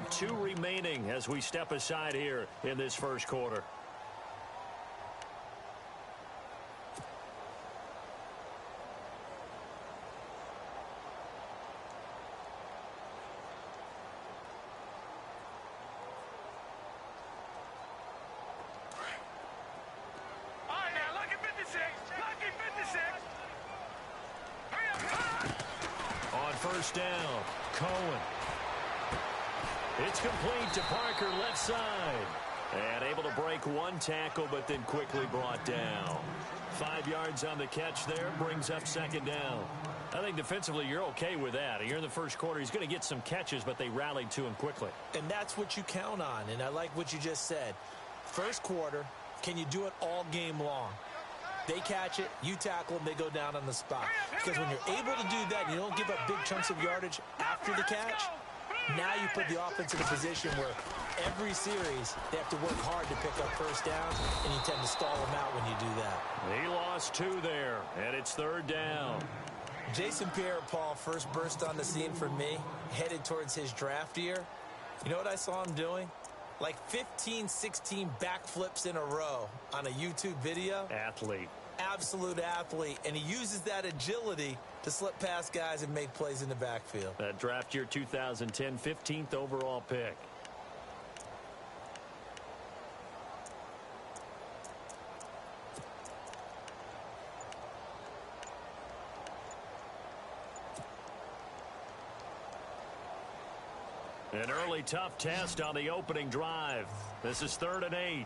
have 2 remaining as we step aside here in this first quarter. On first down, Cohen. It's complete to Parker, left side. And able to break 1 tackle, but then quickly brought down. 5 yards on the catch there, brings up second down. I think defensively you're okay with that. Here in the first quarter, he's going to get some catches, but they rallied to him quickly. And that's what you count on, and I like what you just said. First quarter, can you do it all game long? They catch it, you tackle them, they go down on the spot. Because when you're able to do that, and you don't give up big chunks of yardage after the catch, now you put the offense in a position where every series they have to work hard to pick up first downs, and you tend to stall them out when you do that. He lost 2 there, and it's third down. Jason Pierre-Paul first burst on the scene for me, headed towards his draft year. You know what I saw him doing? Like 15, 16 backflips in a row on a YouTube video. Athlete. Absolute athlete. And he uses that agility to slip past guys and make plays in the backfield. That draft year 2010, 15th overall pick. An early tough test on the opening drive. This is 3rd and 8.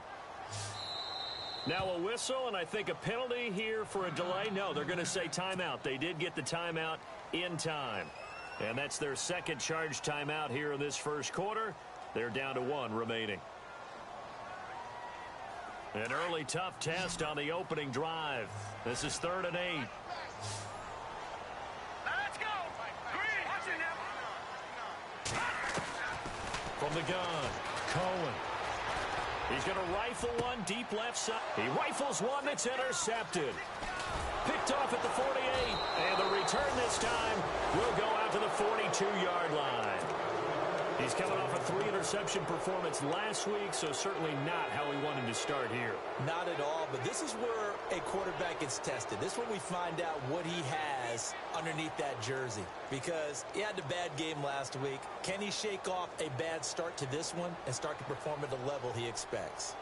Now a whistle, and I think a penalty here for a delay. No, they're going to say timeout. They did get the timeout in time. And that's their second charge timeout here in this first quarter. They're down to 1 remaining. An early tough test on the opening drive. This is 3rd and 8. From the gun, Cohen. He's going to rifle one deep left side. He rifles one that's intercepted. Picked off at the 48. And the return this time will go out to the 42-yard line. He's coming off a 3-interception performance last week, so certainly not how we wanted to start here. Not at all, but this is where a quarterback gets tested. This is where we find out what he has underneath that jersey, because he had a bad game last week. Can he shake off a bad start to this one and start to perform at the level he expects?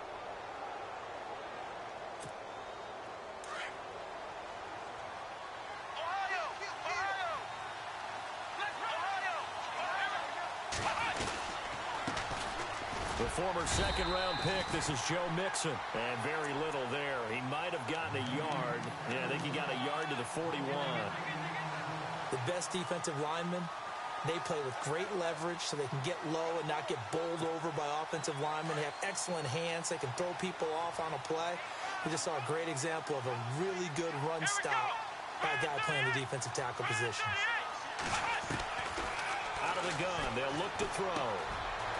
The former second-round pick, this is Joe Mixon. And very little there. He might have gotten a yard. Yeah, I think he got a yard to the 41. The best defensive linemen, they play with great leverage so they can get low and not get bowled over by offensive linemen. They have excellent hands. They can throw people off on a play. We just saw a great example of a really good run stop by a guy playing the defensive tackle position. Out of the gun, they'll look to throw.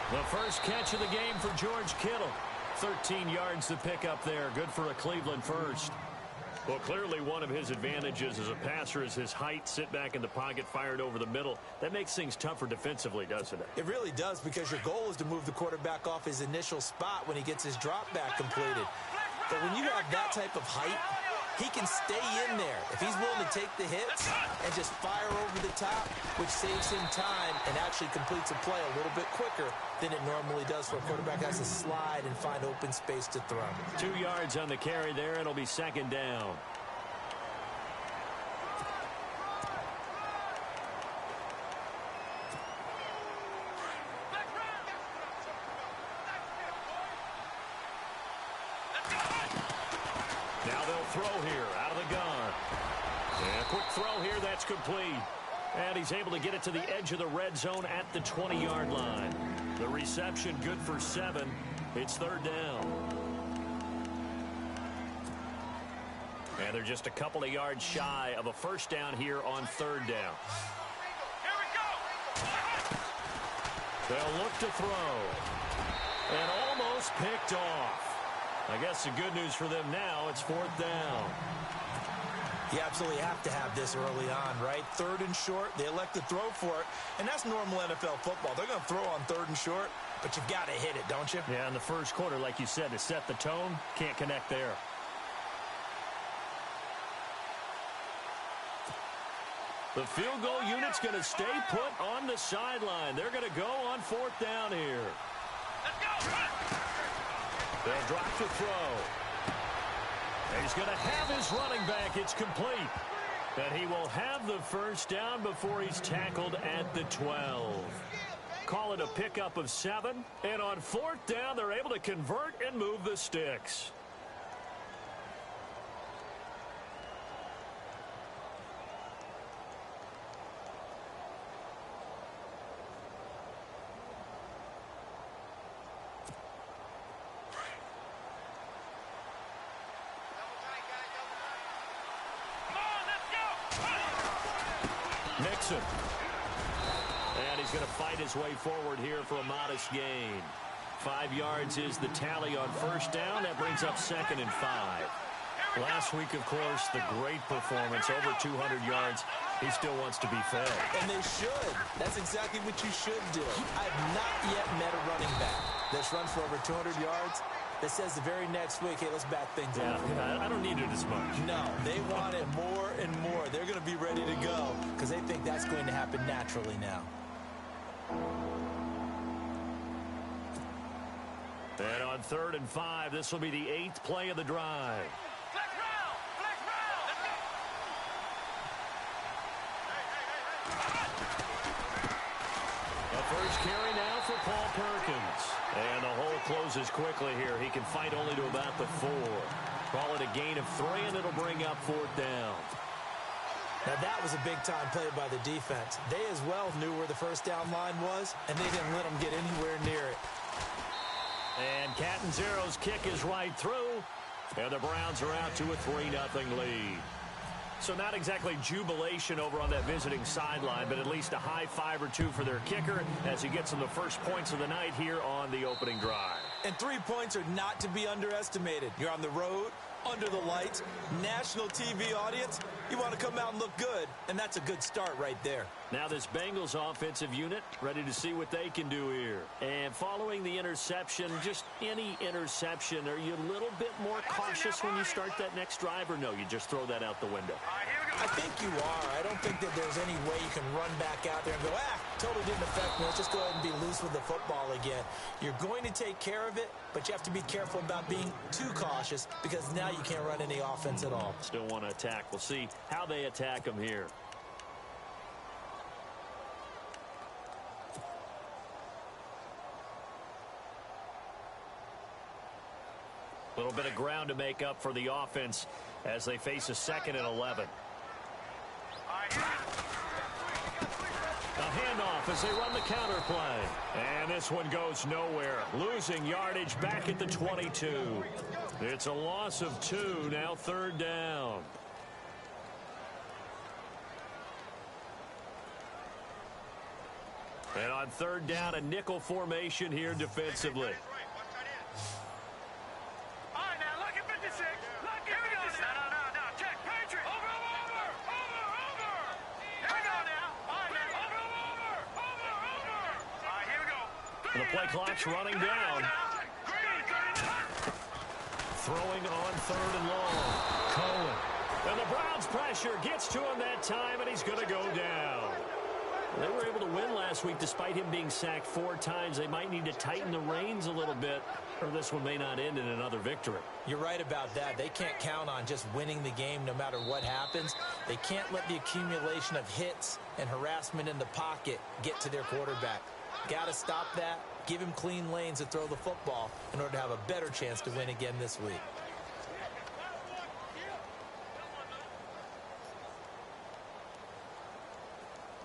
The first catch of the game for George Kittle. 13 yards to pick up there. Good for a Cleveland first. Well, clearly one of his advantages as a passer is his height. Sit back in the pocket, fired over the middle. That makes things tougher defensively, doesn't it? It really does, because your goal is to move the quarterback off his initial spot when he gets his drop back completed. But when you have that type of height, he can stay in there if he's willing to take the hits and just fire over the top, which saves him time and actually completes a play a little bit quicker than it normally does for a quarterback has to slide and find open space to throw. 2 yards on the carry there. It'll be second down. Now they'll throw here out of the gun. And a quick throw here, that's complete. And he's able to get it to the edge of the red zone at the 20-yard line. The reception good for 7. It's third down. And they're just a couple of yards shy of a first down here on third down. Here we go. They'll look to throw. And almost picked off. I guess the good news for them now, it's fourth down. You absolutely have to have this early on, right? 3rd and short, they elect to throw for it, and that's normal NFL football. They're going to throw on 3rd and short, but you've got to hit it, don't you? Yeah, in the first quarter, like you said, to set the tone, can't connect there. The field goal unit's going to stay put on the sideline. They're going to go on 4th down here. Let's go. They'll drop the throw. And he's going to have his running back. It's complete. And he will have the first down before he's tackled at the 12. Call it a pickup of 7. And on 4th down, they're able to convert and move the sticks. Nixon. And he's going to fight his way forward here for a modest gain. 5 yards is the tally on 1st down. That brings up 2nd and 5. Last week, of course, the great performance, over 200 yards. He still wants to be fed. And they should. That's exactly what you should do. I've not yet met a running back that's run for over 200 yards that says the very next week, hey, let's back things up. Yeah, I don't need it as much. No, they want it more and more. They're going to be ready to go because they think that's going to happen naturally now. And on 3rd and 5, this will be the 8th play of the drive. Flex round. Flex round. Let's go. A first carry now for Paul Perkins. And the hole closes quickly here. He can fight only to about the 4. Call it a gain of 3, and it'll bring up 4th down. Now, that was a big-time play by the defense. They as well knew where the first down line was, and they didn't let them get anywhere near it. And Catanzaro's kick is right through, and the Browns are out to a 3-0 lead. So not exactly jubilation over on that visiting sideline, but at least a high 5 or 2 for their kicker as he gets them the first points of the night here on the opening drive. And 3 points are not to be underestimated. You're on the road, under the lights, national TV audience. You want to come out and look good, and that's a good start right there. Now this Bengals offensive unit ready to see what they can do here. And following the interception, just any interception, are you a little bit more cautious when you start that next drive, or no, you just throw that out the window? I think you are. I don't think that there's any way you can run back out there and go, totally didn't affect me. Let's just go ahead and be loose with the football again. You're going to take care of it, but you have to be careful about being too cautious because now you can't run any offense at all. Still want to attack. We'll see how they attack them here. A little bit of ground to make up for the offense as they face a 2nd and 11. A handoff as they run the counter play. And this one goes nowhere. Losing yardage back at the 22. It's a loss of 2, now 3rd down. And on 3rd down, a nickel formation here defensively. The play clock's running down. Throwing on 3rd and long. Cohen. And the Browns pressure gets to him that time, and he's going to go down. They were able to win last week despite him being sacked 4 times. They might need to tighten the reins a little bit, or this one may not end in another victory. You're right about that. They can't count on just winning the game no matter what happens. They can't let the accumulation of hits and harassment in the pocket get to their quarterback. Got to stop that. Give him clean lanes to throw the football in order to have a better chance to win again this week.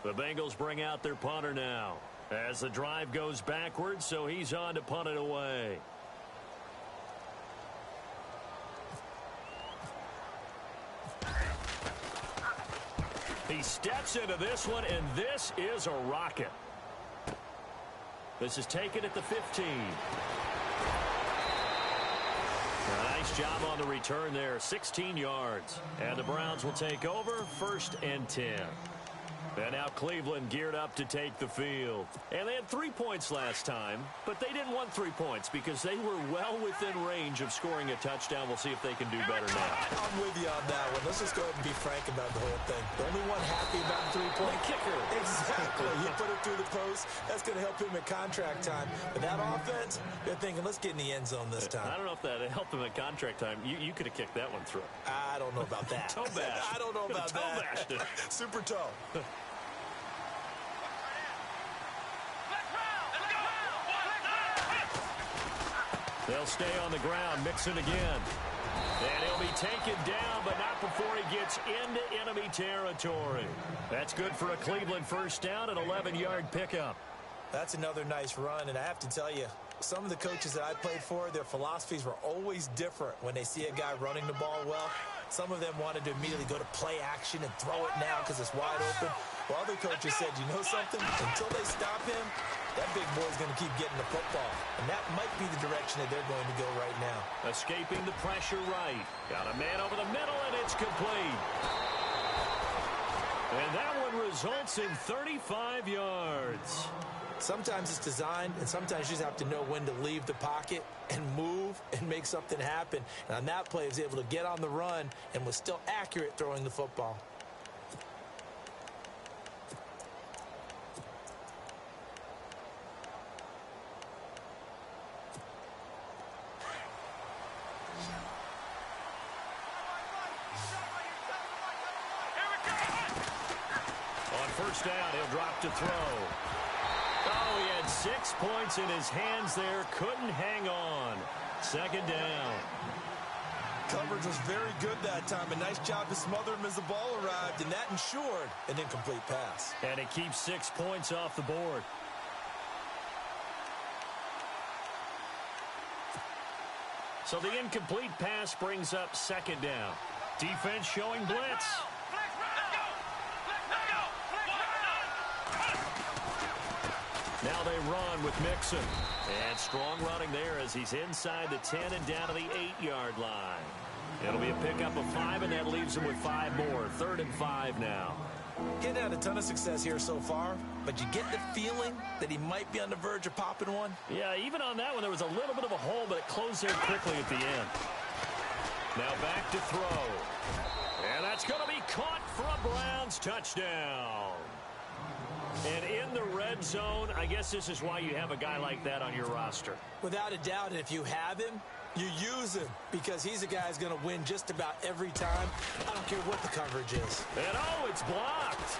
The Bengals bring out their punter now as the drive goes backwards, so he's on to punt it away. He steps into this one, and this is a rocket. This is taken at the 15. A nice job on the return there, 16 yards. And the Browns will take over, 1st and 10. And now Cleveland geared up to take the field. And they had 3 points last time, but they didn't want 3 points because they were well within range of scoring a touchdown. We'll see if they can do better now. I'm with you on that one. Let's just go ahead and be frank about the whole thing. The only one happy about the 3-point kicker. Exactly. He put it through the post. That's going to help him at contract time. But that offense, they're thinking, let's get in the end zone this time. I don't know if that helped him at contract time. You could have kicked that one through. I don't know about that. Toe bash. I don't know about toe that. Bashed it. Super toe. They'll stay on the ground. Mixon again. And he'll be taken down, but not before he gets into enemy territory. That's good for a Cleveland first down, an 11-yard pickup. That's another nice run, and I have to tell you, some of the coaches that I played for, their philosophies were always different when they see a guy running the ball well. Some of them wanted to immediately go to play action and throw it now because it's wide open. While other coaches said, you know something? Until they stop him, that big boy's going to keep getting the football. And that might be the direction that they're going to go right now. Escaping the pressure right. Got a man over the middle, and it's complete. And that one results in 35 yards. Sometimes it's designed, and sometimes you just have to know when to leave the pocket and move and make something happen. And on that play, he was able to get on the run and was still accurate throwing the football. On first down, he'll drop to throw. Oh, he had 6 points in his hands there. Couldn't hang on. 2nd down. Coverage was very good that time. A nice job to smother him as the ball arrived, and that ensured an incomplete pass. And it keeps 6 points off the board. So the incomplete pass brings up 2nd down. Defense showing blitz. Now they run with Mixon. And strong running there as he's inside the 10 and down to the 8-yard line. It'll be a pickup of 5, and that leaves him with 5 more. 3rd and 5 now. Getting had a ton of success here so far, but you get the feeling that he might be on the verge of popping one. Yeah, even on that one, there was a little bit of a hole, but it closed there quickly at the end. Now back to throw. And that's going to be caught for a Browns touchdown. And in the red zone, I guess this is why you have a guy like that on your roster. Without a doubt, and if you have him, you use him because he's a guy who's going to win just about every time. I don't care what the coverage is. And oh, it's blocked.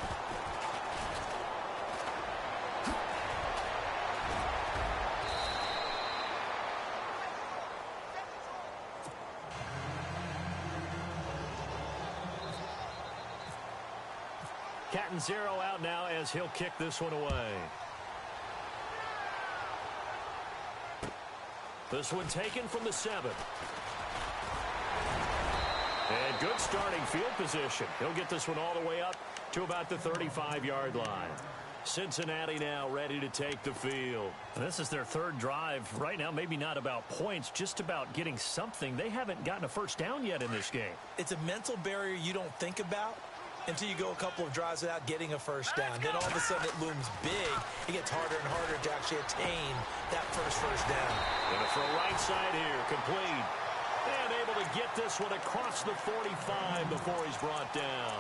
Catanzaro out now as he'll kick this one away. This one taken from the 7. And good starting field position. He'll get this one all the way up to about the 35-yard line. Cincinnati now ready to take the field. This is their 3rd drive. Right now, maybe not about points, just about getting something. They haven't gotten a first down yet in this game. It's a mental barrier you don't think about until you go a couple of drives without getting a first down. Then all of a sudden it looms big. It gets harder and harder to actually attain that first down. And for a right side here, complete. And able to get this one across the 45 before he's brought down.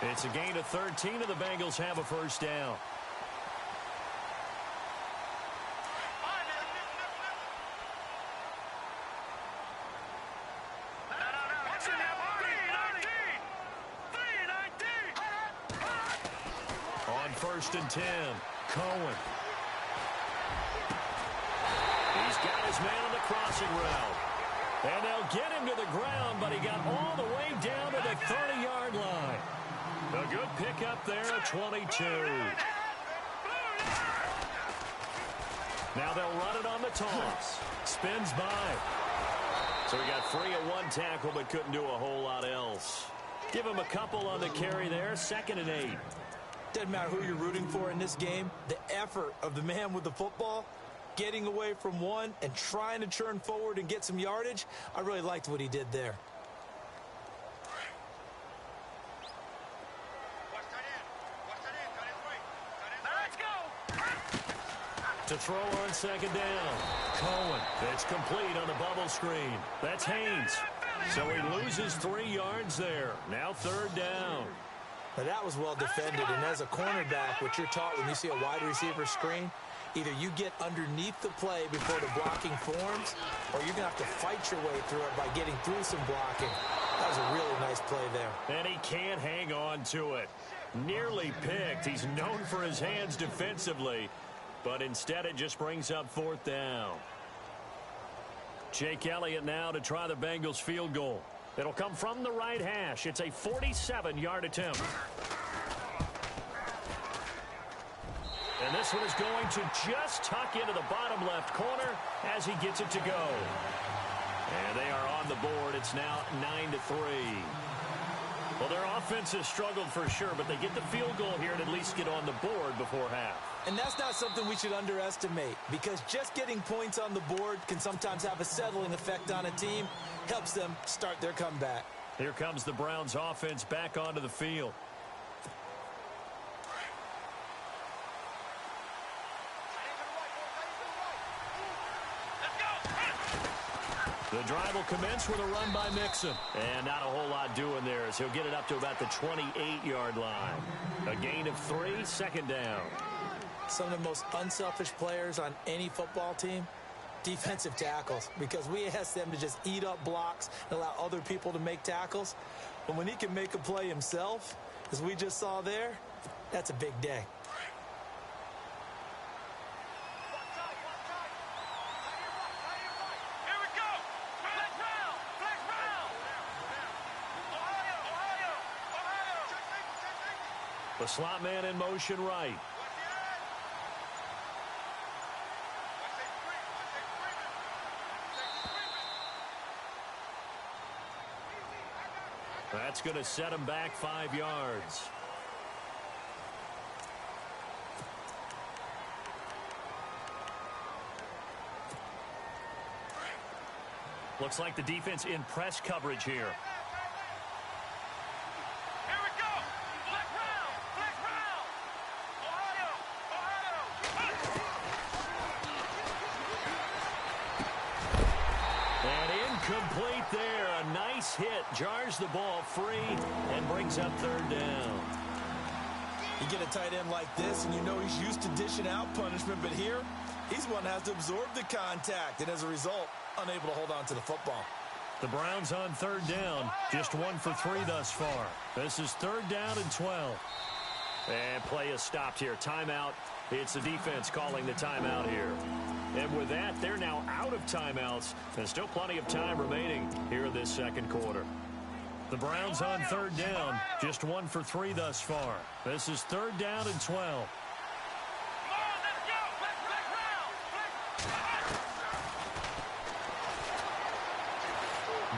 It's a gain of 13, and the Bengals have a first down. On 1st and 10, Cohen. He's got his man on the crossing route. And they'll get him to the ground, but he got all the way down to the 30-yard line. A good pickup there at 22. Now they'll run it on the toss. Spins by. So he got free at 1 tackle, but couldn't do a whole lot else. Give him a couple on the carry there. 2nd and 8. Doesn't matter who you're rooting for in this game. The effort of the man with the football getting away from one and trying to churn forward and get some yardage. I really liked what he did there. To throw on second down. Cohen. It's complete on the bubble screen. That's Haynes. So he loses 3 yards there. Now third down. Now that was well defended, and as a cornerback, what you're taught when you see a wide receiver screen, either you get underneath the play before the blocking forms, or you're going to have to fight your way through it by getting through some blocking. That was a really nice play there. And he can't hang on to it. Nearly picked. He's known for his hands defensively, but instead it just brings up fourth down. Jake Elliott now to try the Bengals field goal. It'll come from the right hash. It's a 47-yard attempt. And this one is going to just tuck into the bottom left corner as he gets it to go. And they are on the board. It's now 9-3. Well, their offense has struggled for sure, but they get the field goal here and at least get on the board before half. And that's not something we should underestimate, because just getting points on the board can sometimes have a settling effect on a team. Helps them start their comeback. Here comes the Browns offense back onto the field. The drive will commence with a run by Mixon. And not a whole lot doing there as he'll get it up to about the 28-yard line. A gain of 3, second down. Some of the most unselfish players on any football team, defensive tackles, because we ask them to just eat up blocks and allow other people to make tackles. But when he can make a play himself, as we just saw there, that's a big day. The slot man in motion right. That's going to set him back 5 yards. Looks like the defense in press coverage here. Complete there. A nice hit. Jars the ball free and brings up third down. You get a tight end like this, and you know he's used to dishing out punishment, but here, he's one that has to absorb the contact, and as a result, unable to hold on to the football. The Browns on third down. Just 1 for 3 thus far. This is third down and 12. And play is stopped here. Timeout. It's the defense calling the timeout here. And with that, they're now out of timeouts. There's still plenty of time remaining here in this second quarter. The Browns on third down. Just 1 for 3 thus far. This is third down and 12.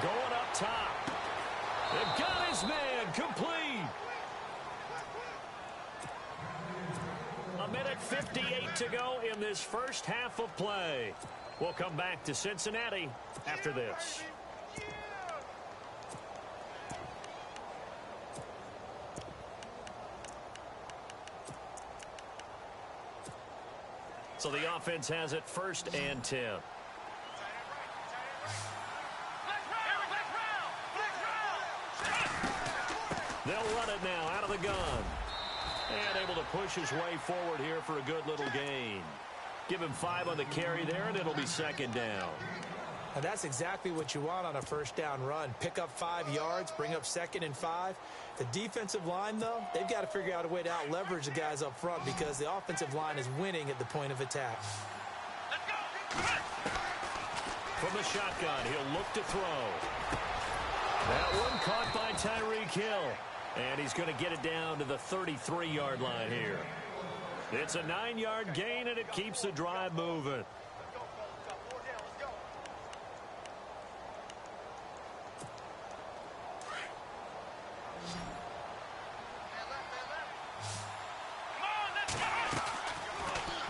Going up top. They've got his man complete. A minute 58 to go in this first half of play. We'll come back to Cincinnati after this. So the offense has it first and 10. They'll run it now out of the gun. And able to push his way forward here for a good little gain. Give him 5 on the carry there, and it'll be second down. And that's exactly what you want on a first down run. Pick up 5 yards, bring up second and 5. The defensive line, though, they've got to figure out a way to out-leverage the guys up front because the offensive line is winning at the point of attack. From the shotgun, he'll look to throw. That one caught by Tyreek Hill. And he's going to get it down to the 33-yard line here. It's a 9-yard gain, and it keeps the drive moving.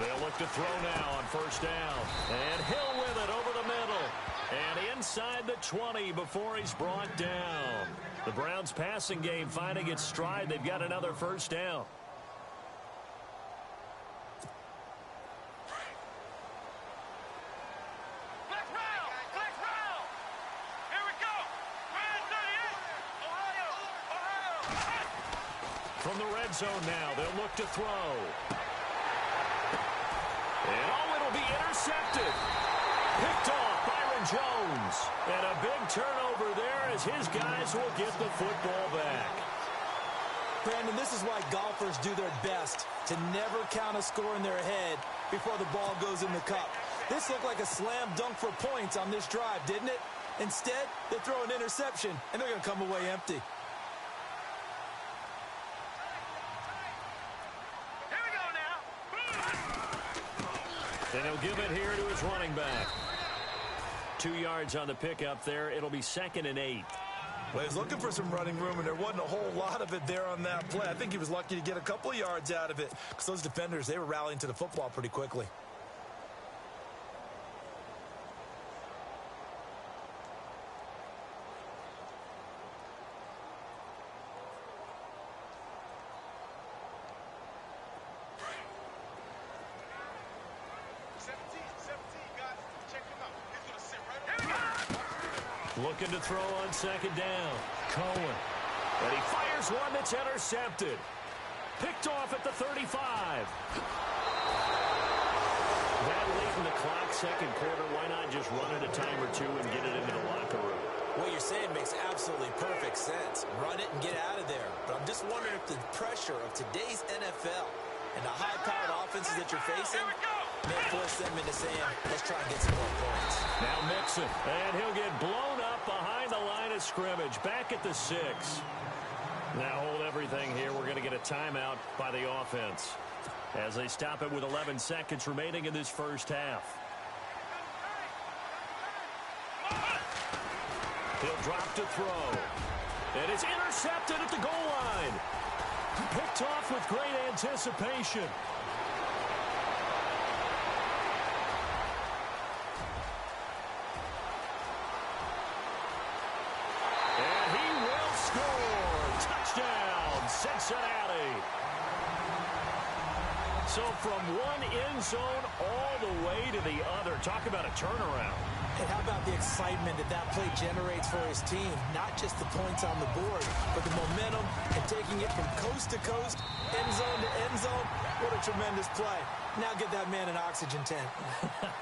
They'll They'll look to throw now on first down. And Hill with it over the middle. And inside the 20 before he's brought down. The Browns passing game finding its stride. They've got another first down. From the red zone now, they'll look to throw. And it'll be intercepted. Picked off Byron Jones. And a big turnover there as his guys will get the football back. Brandon, this is why golfers do their best to never count a score in their head before the ball goes in the cup. This looked like a slam dunk for points on this drive, didn't it? Instead, they throw an interception, and they're going to come away empty. And he'll give it here to his running back. 2 yards on the pickup there. It'll be 2nd and 8. Well, he was looking for some running room, and there wasn't a whole lot of it there on that play. I think he was lucky to get a couple of yards out of it because those defenders, they were rallying to the football pretty quickly. Looking to throw on 2nd down. Cohen. And he fires one that's intercepted. Picked off at the 35. That late in the clock, 2nd quarter, why not just run it a time or two and get it into the locker room? What you're saying makes absolutely perfect sense. Run it and get out of there. But I'm just wondering if the pressure of today's NFL and the high-powered offenses that you're facing may force them into saying, let's try and get some more points. Now Mixon, and he'll get blown up behind the line of scrimmage, back at the 6. Now hold everything here. We're going to get a timeout by the offense as they stop it with 11 seconds remaining in this first half. He'll drop to throw. And it's intercepted at the goal line. Picked off with great anticipation. Cincinnati. So from one end zone all the way to the other. Talk about a turnaround. And how about the excitement that that play generates for his team? Not just the points on the board, but the momentum and taking it from coast to coast, end zone to end zone. What a tremendous play. Now get that man an oxygen tent.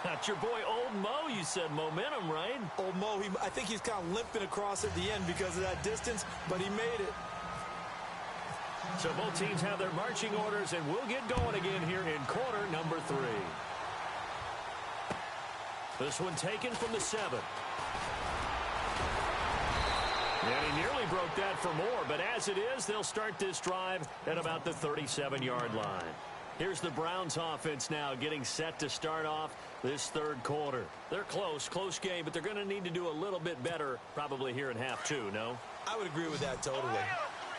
That's your boy Old Mo. You said momentum, right? Old Mo, I think he's kind of limping across at the end because of that distance, but he made it. So both teams have their marching orders, and we'll get going again here in quarter number 3. This one taken from the 7. And he nearly broke that for more, but as it is, they'll start this drive at about the 37-yard line. Here's the Browns offense now getting set to start off this 3rd quarter. They're close game, but they're going to need to do a little bit better probably here in half 2, no? I would agree with that totally.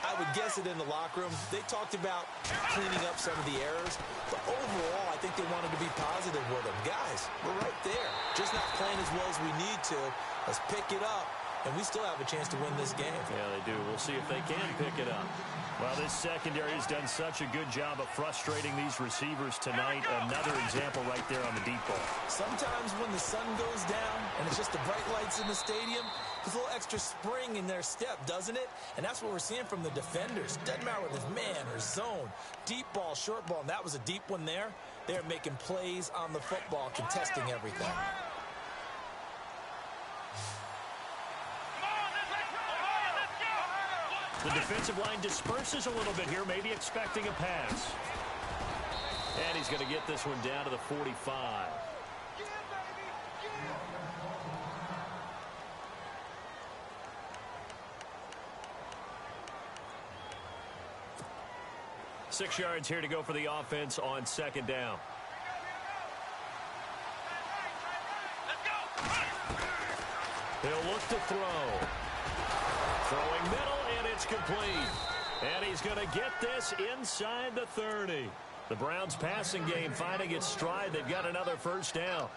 I would guess it in the locker room. They talked about cleaning up some of the errors, but overall, I think they wanted to be positive with them. Guys, we're right there. Just not playing as well as we need to. Let's pick it up, and we still have a chance to win this game. Yeah, they do. We'll see if they can pick it up. Well, this secondary has done such a good job of frustrating these receivers tonight. Another example right there on the deep ball. Sometimes when the sun goes down and it's just the bright lights in the stadium, there's a little extra spring in their step, doesn't it? And that's what we're seeing from the defenders. Doesn't matter whether it's man or zone, deep ball, short ball, and that was a deep one there. They're making plays on the football, contesting everything. The defensive line disperses a little bit here, maybe expecting a pass. And he's going to get this one down to the 45. Six yards here to go for the offense on 2nd down. He'll look to throw. Throwing middle, and it's complete. And he's going to get this inside the 30. The Browns passing game finding its stride. They've got another first down.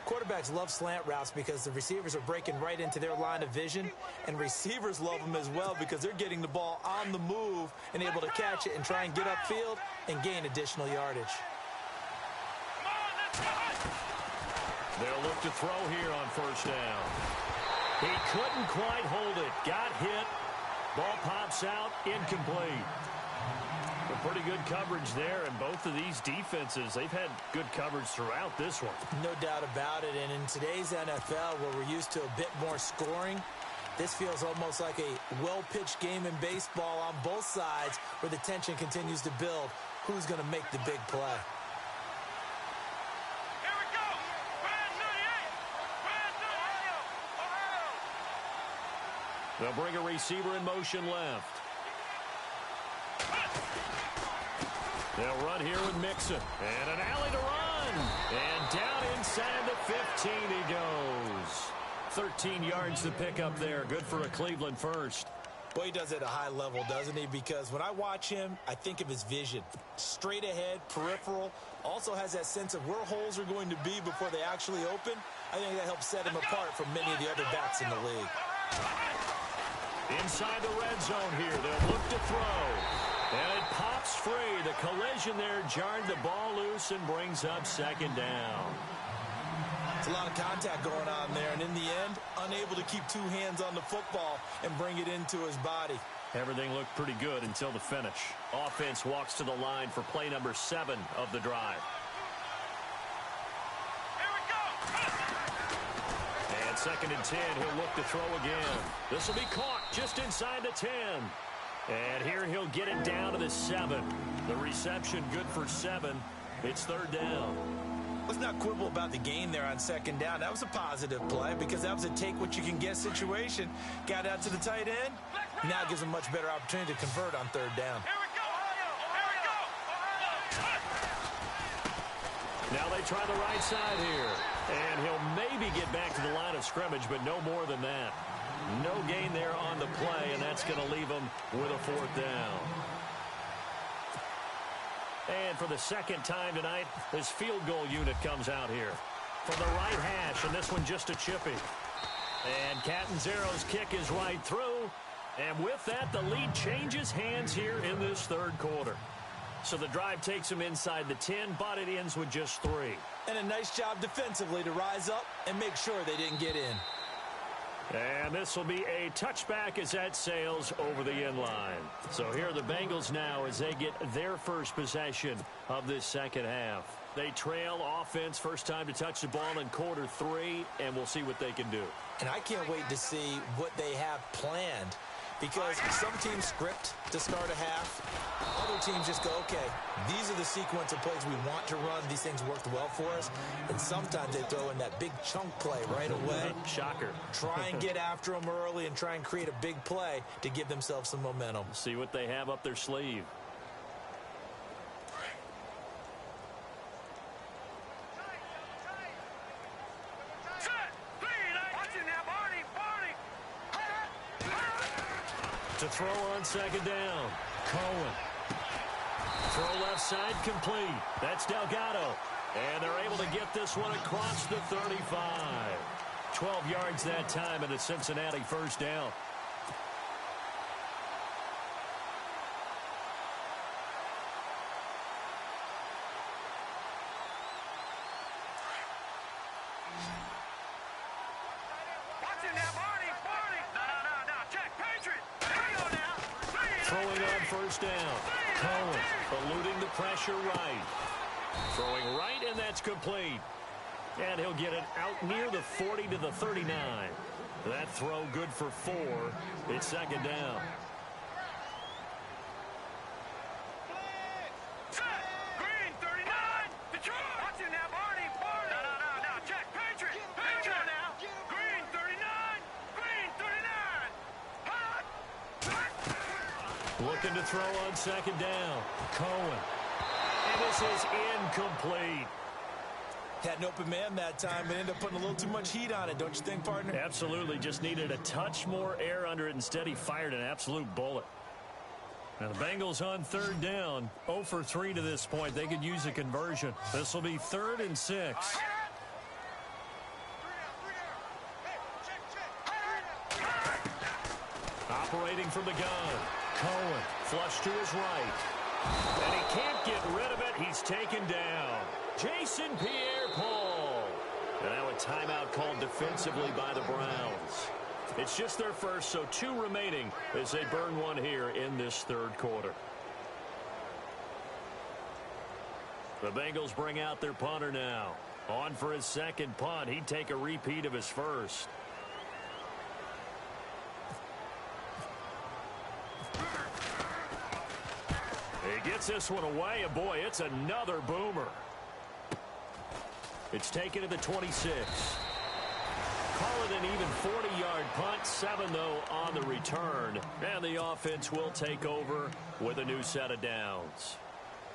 Quarterbacks love slant routes because the receivers are breaking right into their line of vision, and receivers love them as well because they're getting the ball on the move and able to catch it and try and get upfield and gain additional yardage. They'll look to throw here on first down. He couldn't quite hold it. Got hit. Ball pops out. Incomplete. A pretty good coverage there, and both of these defenses, they've had good coverage throughout this one. No doubt about it, and in today's NFL, where we're used to a bit more scoring, this feels almost like a well-pitched game in baseball on both sides where the tension continues to build. Who's going to make the big play? Here we go. Brand new Ohio. They'll bring a receiver in motion left. They'll run here with Mixon. And an alley to run. And down inside the 15 he goes. 13 yards to pick up there. Good for a Cleveland first. Boy, he does it at a high level, doesn't he? Because when I watch him, I think of his vision. Straight ahead, peripheral. Also has that sense of where holes are going to be before they actually open. I think that helps set him apart from many of the other backs in the league. Inside the red zone here. They'll look to throw. And it pops free. The collision there jarred the ball loose and brings up second down. It's a lot of contact going on there, and in the end, unable to keep two hands on the football and bring it into his body. Everything looked pretty good until the finish. Offense walks to the line for play number 7 of the drive. Here we go. And second and 10, he'll look to throw again. This will be caught just inside the 10. And here he'll get it down to the 7. The reception good for 7. It's third down. Let's not quibble about the gain there on second down. That was a positive play because that was a take-what-you-can-get situation. Got out to the tight end. Now gives him a much better opportunity to convert on third down. Here we go. Here we go. Now they try the right side here. And he'll maybe get back to the line of scrimmage, but no more than that. No gain there on the play, and that's going to leave him with a fourth down. And for the second time tonight, his field goal unit comes out here. From the right hash, and this one just a chippy. And Catanzaro's kick is right through. And with that, the lead changes hands here in this third quarter. So the drive takes him inside the 10, but it ends with just 3. And a nice job defensively to rise up and make sure they didn't get in. And this will be a touchback as that sails over the end line. So here are the Bengals now as they get their first possession of this second half. They trail offense, first time to touch the ball in quarter 3, and we'll see what they can do. And I can't wait to see what they have planned, because some teams script to start a half. Other teams just go, okay, these are the sequence of plays we want to run. These things worked well for us. And sometimes they throw in that big chunk play right away. Shocker. Try and get after them early and try and create a big play to give themselves some momentum. See what they have up their sleeve. To throw on second down. Cohen. Throw left side complete. That's Delgado. And they're able to get this one across the 35. 12 yards that time, and a Cincinnati first down. Throwing on first down. Cohen eluding the pressure right. Throwing right, and that's complete. And he'll get it out near the 40 to the 39. That throw good for 4. It's second down. Green 39. Detroit. Watch it now, Barney. No. Check. Patriot. Now. Green 39. Green 39. Looking to throw on second down. Cohen. And this is incomplete. Had an open man that time, but ended up putting a little too much heat on it, don't you think, partner? Absolutely. Just needed a touch more air under it. Instead, he fired an absolute bullet. And the Bengals on third down, 0 for 3 to this point. They could use a conversion. This will be 3rd and 6. Operating from the gun. Cohen, flush to his right. And he can't get rid of it. He's taken down. Jason Pierre-Paul. And now a timeout called defensively by the Browns. It's just their first, so 2 remaining as they burn one here in this 3rd quarter. The Bengals bring out their punter now. On for his 2nd punt. He'd take a repeat of his first. He gets this one away, and boy, it's another boomer. It's taken to the 26. Call it an even 40-yard punt, 7 though on the return. And the offense will take over with a new set of downs.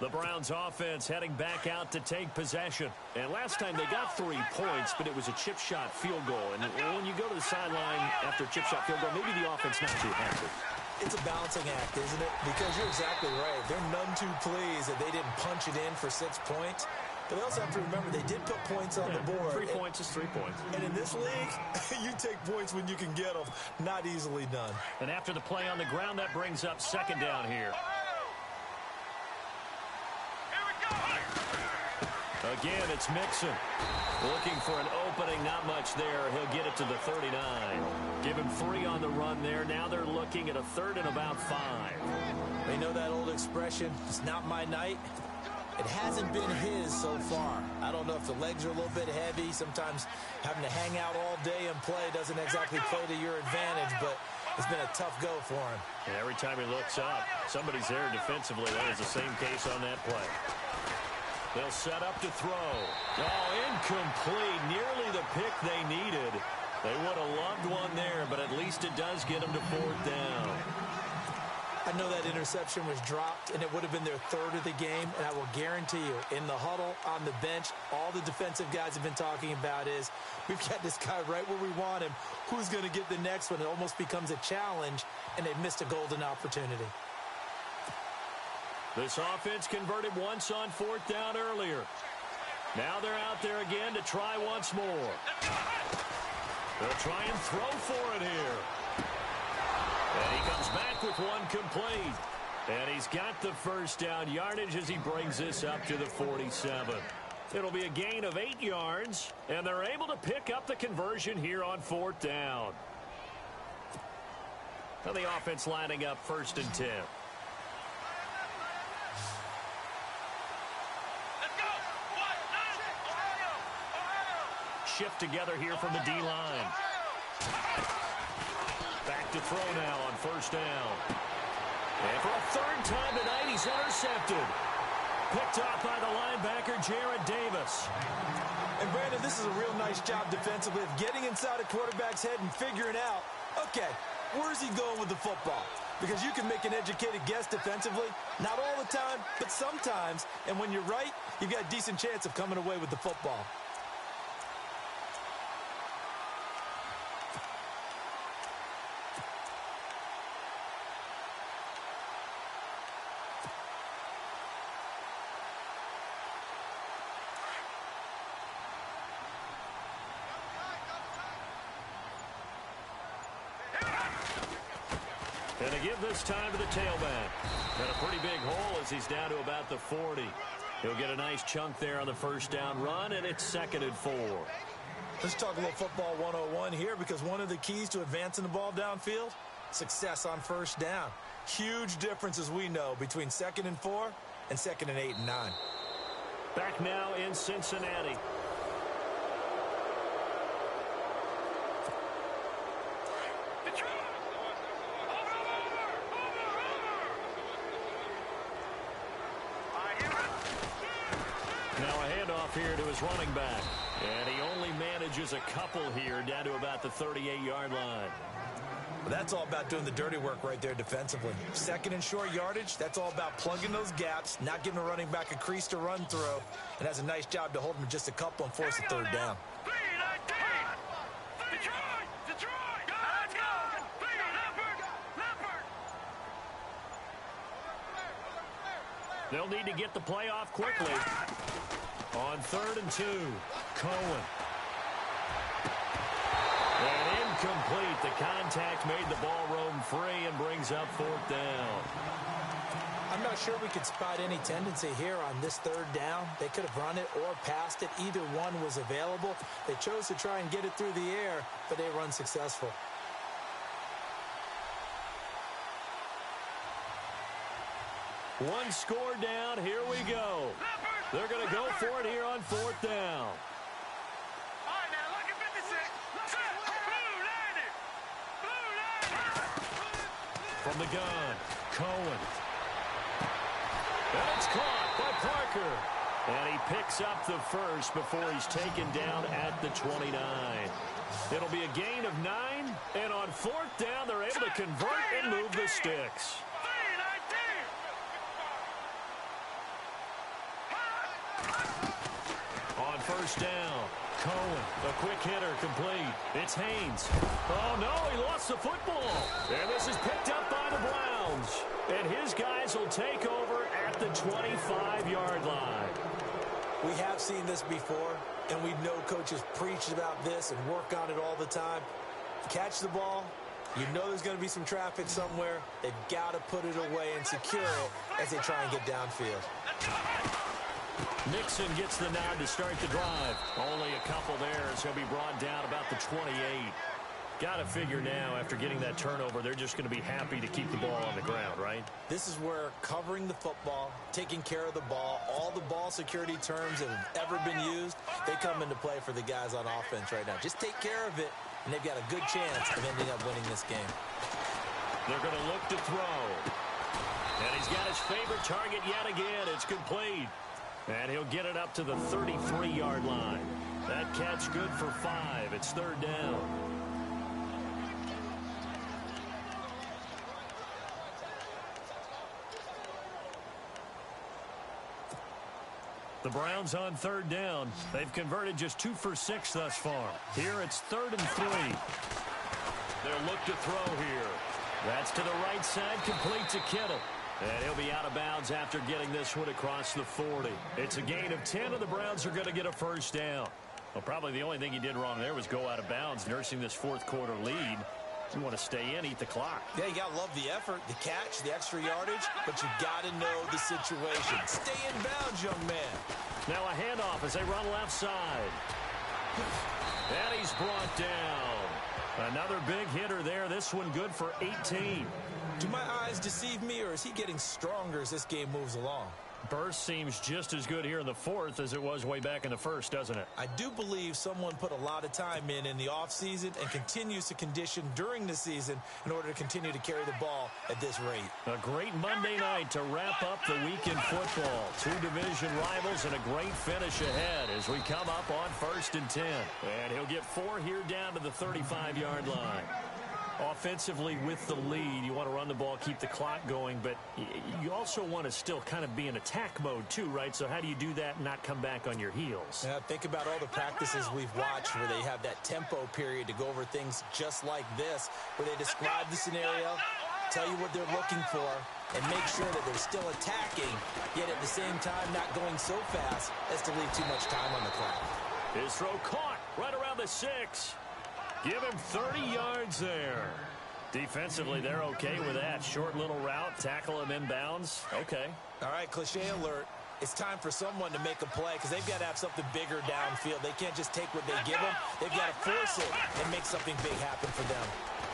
The Browns offense heading back out to take possession. And last time they got 3 points, but it was a chip shot field goal. And when you go to the sideline after a chip shot field goal, maybe the offense not too happy. It's a balancing act, isn't it? Because you're exactly right. They're none too pleased that they didn't punch it in for 6 points. But they also have to remember they did put points on the board. 3 points is 3 points. And in this league, you take points when you can get them. Not easily done. And after the play on the ground, that brings up 2nd down here. Again, it's Mixon. Looking for an opening, not much there. He'll get it to the 39. Give him 3 on the run there. Now they're looking at a 3rd and about 5. They know that old expression, it's not my night. It hasn't been his so far. I don't know if the legs are a little bit heavy. Sometimes having to hang out all day and play doesn't exactly play to your advantage, but it's been a tough go for him. And every time he looks up, somebody's there defensively. That is the same case on that play. They'll set up to throw. Oh, incomplete. Nearly the pick they needed. They would have loved one there, but at least it does get them to 4th down. I know that interception was dropped, and it would have been their 3rd of the game, and I will guarantee you, in the huddle, on the bench, all the defensive guys have been talking about is, we've got this guy right where we want him. Who's going to get the next one? It almost becomes a challenge, and they missed a golden opportunity. This offense converted once on 4th down earlier. Now they're out there again to try once more. They'll try and throw for it here. And he comes back with one complete. And he's got the 1st down yardage as he brings this up to the 47. It'll be a gain of 8 yards, and they're able to pick up the conversion here on 4th down. Now the offense lining up 1st and 10. Shift together here from the D-line. Back to throw now on 1st down. And for a 3rd time tonight, he's intercepted. Picked off by the linebacker, Jared Davis. And, Brandon, this is a real nice job defensively of getting inside a quarterback's head and figuring out, okay, where's he going with the football? Because you can make an educated guess defensively. Not all the time, but sometimes. And when you're right, you've got a decent chance of coming away with the football. And to give this time to the tailback. And a pretty big hole as he's down to about the 40. He'll get a nice chunk there on the 1st down run, and it's 2nd and 4. Let's talk a little football 101 here, because one of the keys to advancing the ball downfield, success on 1st down. Huge difference, as we know, between 2nd and 4 and 2nd and 8 and 9. Back now in Cincinnati. Here to his running back. And he only manages a couple here down to about the 38-yard line. Well, that's all about doing the dirty work right there defensively. 2nd and short yardage, that's all about plugging those gaps, not giving a running back a crease to run through, and has a nice job to hold him just a couple and force a 3rd down. They'll need to get the play off quickly. On 3rd and 2, Cohen. And incomplete. The contact made the ball roam free and brings up 4th down. I'm not sure we could spot any tendency here on this 3rd down. They could have run it or passed it. Either one was available. They chose to try and get it through the air, but they were unsuccessful. One score down. Here we go. They're going to go for it here on 4th down. All right, now look at 56. Blue landed. Blue landed. From the gun, Cohen. And it's caught by Parker. And he picks up the first before he's taken down at the 29. It'll be a gain of 9. And on 4th down, they're able to convert and move the sticks. On 1st down, Cohen, a quick hitter, complete. It's Haynes. Oh, no, he lost the football. And this is picked up by the Browns. And his guys will take over at the 25-yard line. We have seen this before, and we know coaches preach about this and work on it all the time. Catch the ball. You know there's going to be some traffic somewhere. They've got to put it away and secure it as they try and get downfield. Nixon gets the nod to start the drive. Only a couple there, so he'll be brought down about the 28. Got to figure now, after getting that turnover, they're just going to be happy to keep the ball on the ground, right? This is where covering the football, taking care of the ball, all the ball security terms that have ever been used, they come into play for the guys on offense right now. Just take care of it, and they've got a good chance of ending up winning this game. They're going to look to throw. And he's got his favorite target yet again. It's complete. And he'll get it up to the 33-yard line. That catch good for 5. It's 3rd down. The Browns on 3rd down. They've converted just 2 for 6 thus far. Here it's 3rd and 3. They'll look to throw here. That's to the right side, complete to Kittle. And he'll be out of bounds after getting this one across the 40. It's a gain of 10, and the Browns are going to get a 1st down. Well, probably the only thing he did wrong there was go out of bounds, nursing this 4th quarter lead. You want to stay in, eat the clock. Yeah, you got to love the effort, the catch, the extra yardage, but you got to know the situation. Stay in bounds, young man. Now a handoff as they run left side. And he's brought down. Another big hitter there. This one good for 18. Do my eyes deceive me, or is he getting stronger as this game moves along? Burst seems just as good here in the 4th as it was way back in the 1st, doesn't it? I do believe someone put a lot of time in the offseason and continues to condition during the season in order to continue to carry the ball at this rate. A great Monday night to wrap up the week in football. 2 division rivals and a great finish ahead as we come up on 1st and 10. And he'll get 4 here down to the 35-yard line. Offensively with the lead, you want to run the ball, keep the clock going, but you also want to still kind of be in attack mode too, right? So how do you do that and not come back on your heels? Yeah, think about all the practices we've watched where they have that tempo period to go over things just like this, where they describe the scenario, tell you what they're looking for, and make sure that they're still attacking, yet at the same time not going so fast as to leave too much time on the clock. His throw caught right around the 6. Give him 30 yards there. Defensively, they're okay with that. Short little route, tackle him inbounds. Okay. All right, cliche alert. It's time for someone to make a play because they've got to have something bigger downfield. They can't just take what they give them. They've got to force it and make something big happen for them.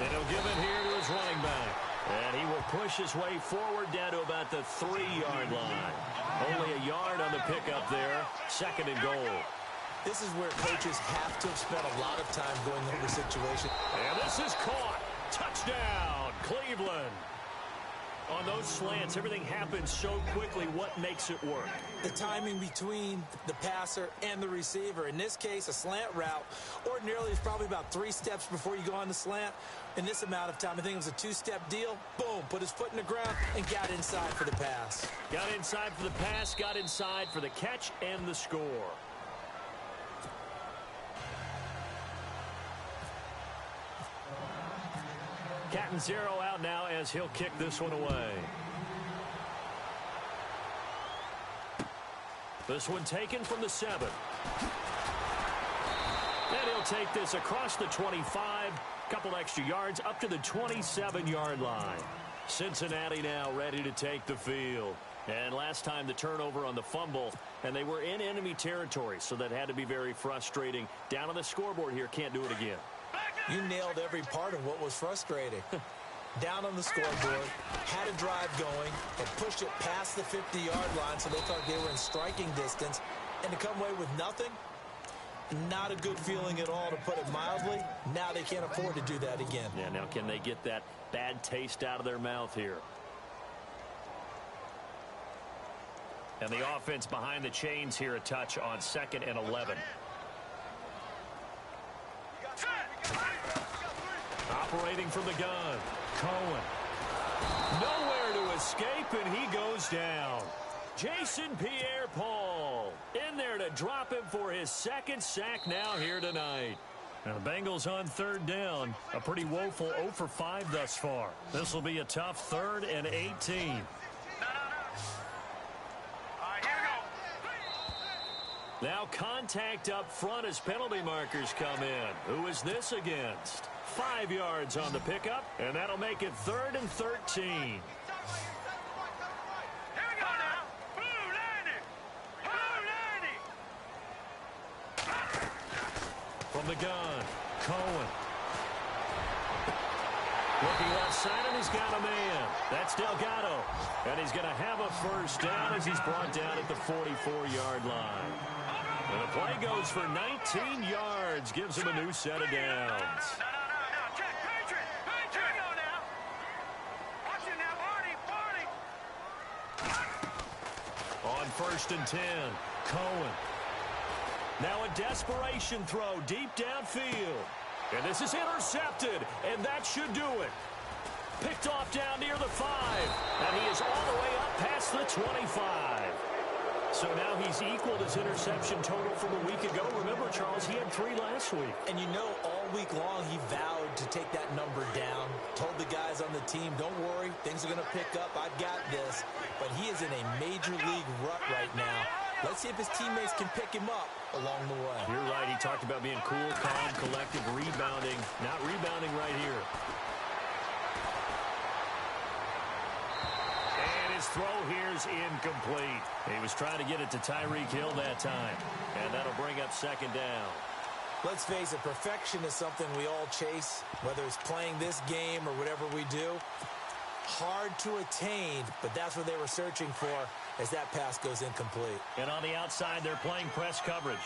And he'll give it here to his running back. And he will push his way forward down to about the 3-yard line. Only a yard on the pickup there. 2nd and goal. This is where coaches have to have spent a lot of time going over situations. And this is caught. Touchdown, Cleveland. On those slants, everything happens so quickly. What makes it work? The timing between the passer and the receiver. In this case, a slant route. Ordinarily, it's probably about 3 steps before you go on the slant. In this amount of time, I think it was a 2-step deal. Boom, put his foot in the ground and got inside for the pass. Got inside for the pass, got inside for the catch and the score. Cat and 0 out now as he'll kick this one away. This one taken from the 7. And he'll take this across the 25. Couple extra yards up to the 27-yard line. Cincinnati now ready to take the field. And last time the turnover on the fumble, and they were in enemy territory, so that had to be very frustrating. Down on the scoreboard here, can't do it again. You nailed every part of what was frustrating. Down on the scoreboard, had a drive going, and pushed it past the 50-yard line so they thought they were in striking distance, and to come away with nothing, not a good feeling at all, to put it mildly. Now they can't afford to do that again. Yeah, now can they get that bad taste out of their mouth here? And the offense behind the chains here, a touch on 2nd and 11. Operating from the gun, Cohen. Nowhere to escape, and he goes down. Jason Pierre-Paul in there to drop him for his 2nd sack now here tonight. Now the Bengals on 3rd down. A pretty woeful 0 for 5 thus far. This will be a tough 3rd and 18. Now contact up front as penalty markers come in. Who is this against? 5 yards on the pickup, and that'll make it 3rd and 13. From the gun, Cohen. Looking left side, and he's got a man. That's Delgado. And he's going to have a 1st down as he's brought down at the 44-yard line. And the play goes for 19 yards, gives him a new set of downs. On 1st and 10, Cohen. Now a desperation throw deep downfield. And this is intercepted, and that should do it. Picked off down near the 5, and he is all the way up past the 25. So now he's equaled his interception total from a week ago. Remember, Charles, he had 3 last week. And you know, all week long he vowed to take that number down. Told the guys on the team, don't worry, things are going to pick up. I've got this. But he is in a major league rut right now. Let's see if his teammates can pick him up along the way. You're right. He talked about being cool, calm, collected, rebounding. Not rebounding right here. His throw here's incomplete. He was trying to get it to Tyreek Hill that time. And that'll bring up 2nd down. Let's face it, perfection is something we all chase, whether it's playing this game or whatever we do. Hard to attain, but that's what they were searching for as that pass goes incomplete. And on the outside, they're playing press coverage.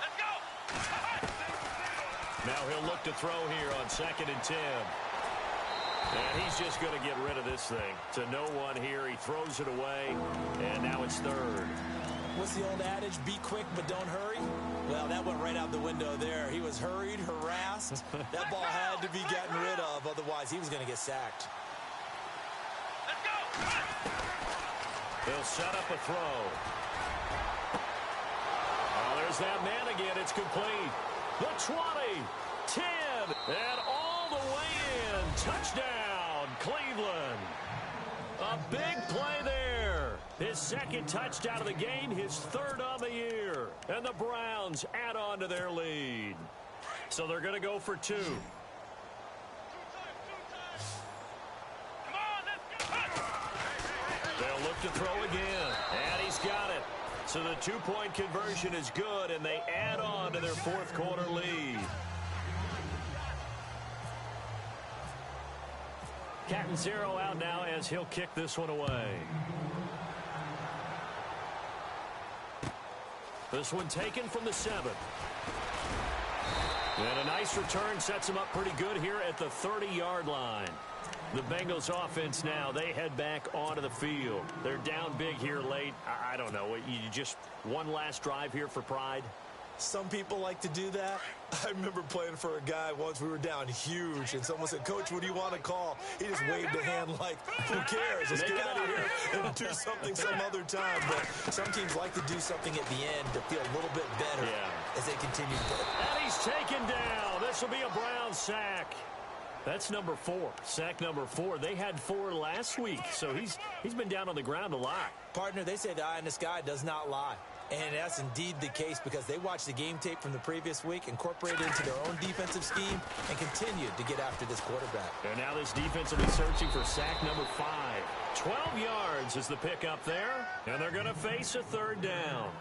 Let's go! Now he'll look to throw here on 2nd and 10. And he's just going to get rid of this thing. To no one here. He throws it away, and now it's 3rd. What's the old adage? Be quick, but don't hurry? Well, that went right out the window there. He was hurried, harassed. That ball had to be gotten rid of. Otherwise, he was going to get sacked. Let's go! They'll set up a throw. Oh, there's that man again. It's complete. The 20, 10, and all the way in. Touchdown, Cleveland. A big play there. His 2nd touchdown of the game, his 3rd on the year. And the Browns add on to their lead. So they're going to go for 2. They'll look to throw again. And he's got it. So the 2-point conversion is good, and they add on to their 4th quarter lead. Catanzaro out now as he'll kick this one away. This one taken from the 7. And a nice return sets him up pretty good here at the 30-yard line. The Bengals offense now, they head back onto the field. They're down big here late. I don't know. You just one last drive here for pride? Some people like to do that. I remember playing for a guy once. We were down huge, and someone said, "Coach, what do you want to call?" He just waved a hand like, "Who cares? Let's get out of here and do something some other time." But some teams like to do something at the end to feel a little bit better as they continue to play. And he's taken down. This will be a Brown sack. That's number 4. Sack number 4. They had 4 last week, so he's been down on the ground a lot. Partner, they say the eye in the sky does not lie. And that's indeed the case because they watched the game tape from the previous week, incorporated it into their own defensive scheme, and continued to get after this quarterback. And now this defense will be searching for sack number 5. 12 yards is the pickup there, and they're going to face a 3rd down.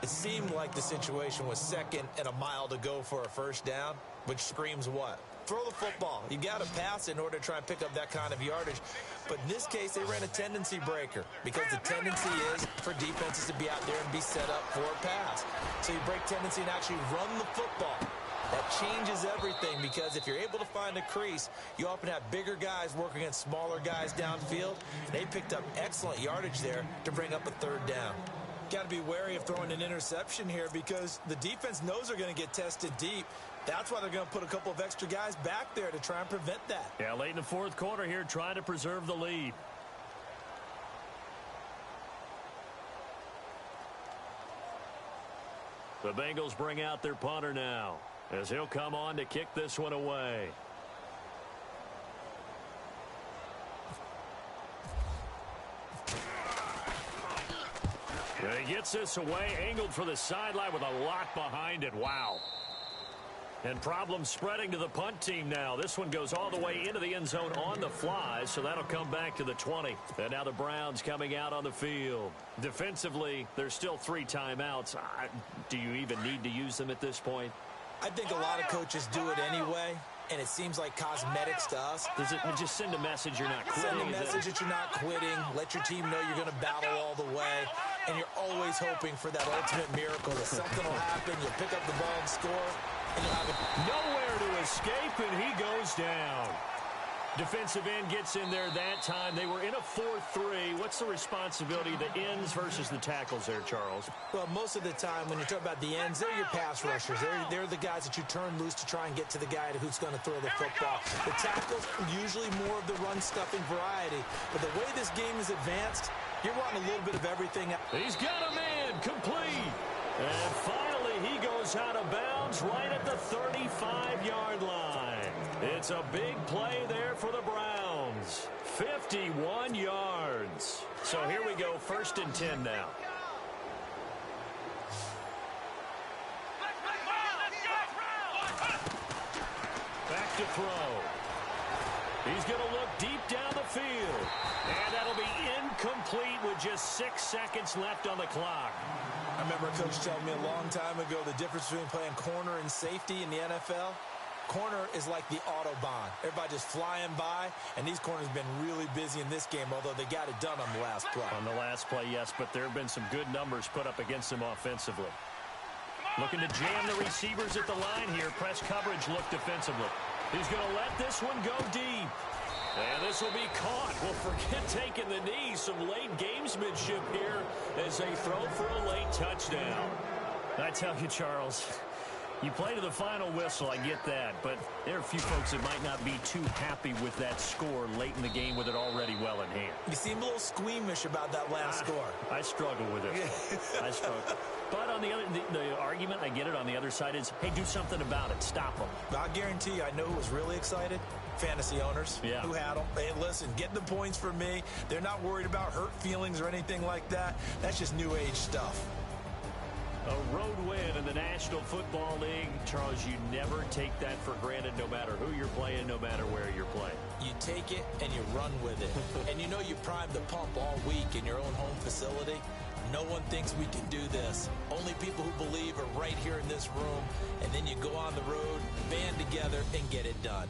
It seemed like the situation was 2nd and a mile to go for a 1st down, which screams what? Throw the football. You got to pass in order to try and pick up that kind of yardage. But in this case, they ran a tendency breaker because the tendency is for defenses to be out there and be set up for a pass. So you break tendency and actually run the football. That changes everything because if you're able to find a crease, you often have bigger guys working against smaller guys downfield. They picked up excellent yardage there to bring up a 3rd down. Got to be wary of throwing an interception here because the defense knows they're going to get tested deep. That's why they're going to put a couple of extra guys back there to try and prevent that. Yeah, late in the 4th quarter here, trying to preserve the lead. The Bengals bring out their punter now as he'll come on to kick this one away. And he gets this away, angled for the sideline with a lot behind it. Wow. And problems spreading to the punt team now. This one goes all the way into the end zone on the fly, so that'll come back to the 20. And now the Browns coming out on the field. Defensively, there's still 3 timeouts. Do you even need to use them at this point? I think a lot of coaches do it anyway, and it seems like cosmetics to us. Does it just send a message you're not quitting? Send a message that you're not quitting. Let your team know you're going to battle all the way. And you're always hoping for that ultimate miracle that something will happen. You'll pick up the ball and score. And you'll have nowhere to escape, and he goes down. Defensive end gets in there that time. They were in a 4-3. What's the responsibility of the ends versus the tackles there, Charles? Well, most of the time when you talk about the ends, they're your pass rushers. They're the guys that you turn loose to try and get to the guy who's going to throw the football. The tackles are usually more of the run-stuffing variety. But the way this game is advanced, you're wanting a little bit of everything. He's got a man complete. And finally, he goes out of bounds right at the 35-yard line. It's a big play there for the Browns. 51 yards. So here we go, 1st and 10 now. Back to throw. He's going to look deep down the field. And that'll be incomplete with just 6 seconds left on the clock. I remember a coach telling me a long time ago the difference between playing corner and safety in the NFL. Corner is like the Autobahn. Everybody just flying by, and these corners have been really busy in this game, although they got it done on the last play. On the last play, yes, but there have been some good numbers put up against them offensively. Looking to jam the receivers at the line here. Press coverage look defensively. He's going to let this one go deep. And this will be caught. Well, forget taking the knee. Some late gamesmanship here as they throw for a late touchdown. I tell you, Charles, you play to the final whistle, I get that, but there are a few folks that might not be too happy with that score late in the game with it already well in hand. You seem a little squeamish about that last score. I struggle with it. I struggle. But on the other, the argument, I get it, on the other side is, hey, do something about it. Stop them. I guarantee you, I know who was really excited. Fantasy owners who had them. Hey, listen, get the points for me. They're not worried about hurt feelings or anything like that. That's just new age stuff. A road win in the National Football League. Charles, you never take that for granted no matter who you're playing, no matter where you're playing. You take it and you run with it. And you know you primed the pump all week in your own home facility. No one thinks we can do this. Only people who believe are right here in this room. And then you go on the road, band together, and get it done.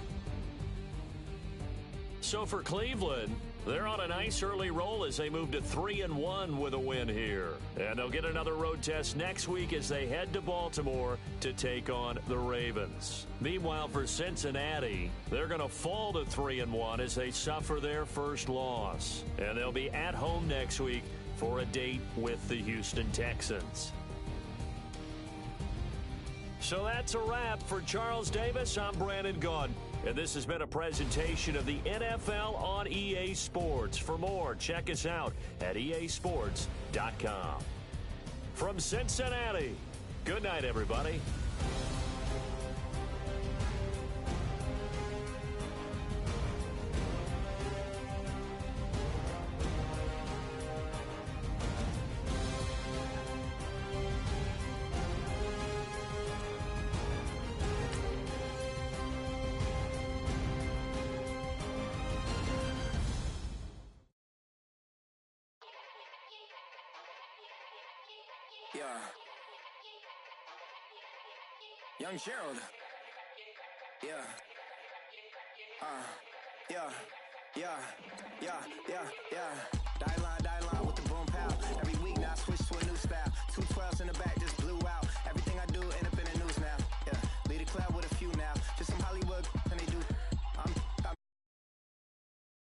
So for Cleveland, they're on a nice early roll as they move to 3-1 with a win here. And they'll get another road test next week as they head to Baltimore to take on the Ravens. Meanwhile, for Cincinnati, they're going to fall to 3-1 as they suffer their first loss. And they'll be at home next week for a date with the Houston Texans. So that's a wrap. For Charles Davis, I'm Brandon Gunn. And this has been a presentation of the NFL on EA Sports. For more, check us out at easports.com. From Cincinnati, good night, everybody. Yeah. Young Gerald. Yeah. Yeah. Die line with the boom pow.